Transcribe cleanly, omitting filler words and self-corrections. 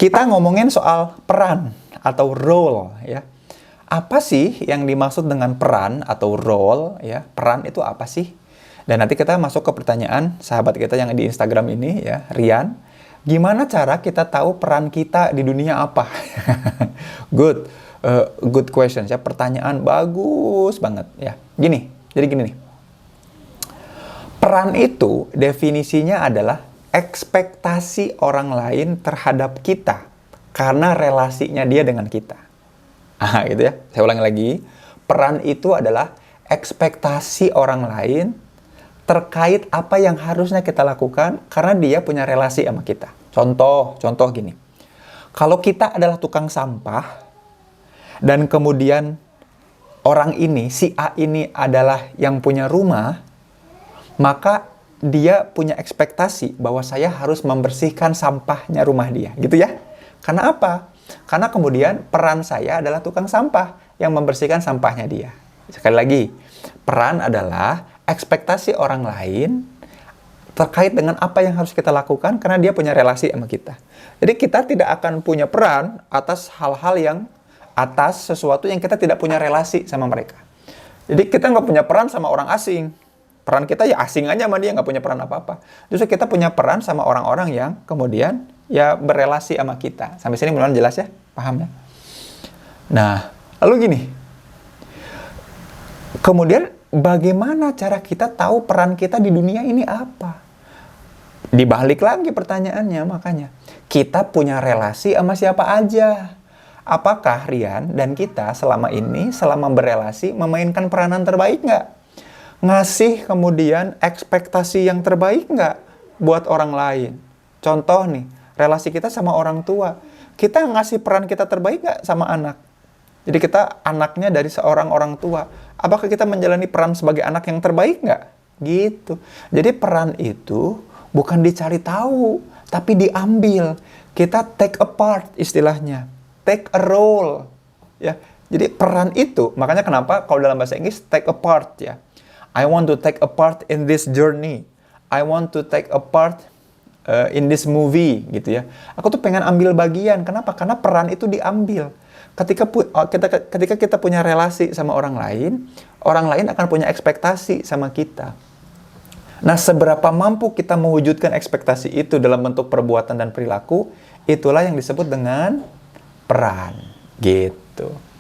Kita ngomongin soal peran atau role ya. Apa sih yang dimaksud dengan peran atau role ya? Peran itu apa sih? Dan nanti kita masuk ke pertanyaan sahabat kita yang di Instagram ini ya, Rian. Gimana cara kita tahu peran kita di dunia apa? Good question ya. Pertanyaan bagus banget ya. Jadi gini nih. Peran itu definisinya adalah ekspektasi orang lain terhadap kita karena relasinya dia dengan kita. Gitu ya. Saya ulangi lagi. Peran itu adalah ekspektasi orang lain terkait apa yang harusnya kita lakukan karena dia punya relasi sama kita. Contoh gini. Kalau kita adalah tukang sampah dan kemudian orang ini, si A ini adalah yang punya rumah, maka dia punya ekspektasi bahwa saya harus membersihkan sampahnya rumah dia, gitu ya. Karena apa? Karena kemudian peran saya adalah tukang sampah yang membersihkan sampahnya dia. Sekali lagi, peran adalah ekspektasi orang lain terkait dengan apa yang harus kita lakukan karena dia punya relasi sama kita. Jadi kita tidak akan punya peran atas atas sesuatu yang kita tidak punya relasi sama mereka. Jadi kita nggak punya peran sama orang asing. Peran kita ya asing aja sama dia, nggak punya peran apa-apa. Justru kita punya peran sama orang-orang yang kemudian ya berrelasi sama kita. Sampai sini mudah-mudahan jelas ya? Paham ya? Nah, lalu gini. Kemudian bagaimana cara kita tahu peran kita di dunia ini apa? Dibalik lagi pertanyaannya, makanya. Kita punya relasi sama siapa aja? Apakah Rian dan kita selama berrelasi memainkan peranan terbaik nggak? Ngasih kemudian ekspektasi yang terbaik nggak buat orang lain? Contoh nih, relasi kita sama orang tua. Kita ngasih peran kita terbaik nggak sama anak? Jadi kita anaknya dari seorang orang tua. Apakah kita menjalani peran sebagai anak yang terbaik nggak? Gitu. Jadi peran itu bukan dicari tahu, tapi diambil. Kita take a part istilahnya. Take a role. Ya. Jadi peran itu, makanya kenapa kalau dalam bahasa Inggris take a part ya. I want to take a part in this journey. I want to take a part in this movie gitu ya. Aku tuh pengen ambil bagian. Kenapa? Karena peran itu diambil. Ketika kita punya relasi sama orang lain akan punya ekspektasi sama kita. Nah, seberapa mampu kita mewujudkan ekspektasi itu dalam bentuk perbuatan dan perilaku, itulah yang disebut dengan peran. Gitu.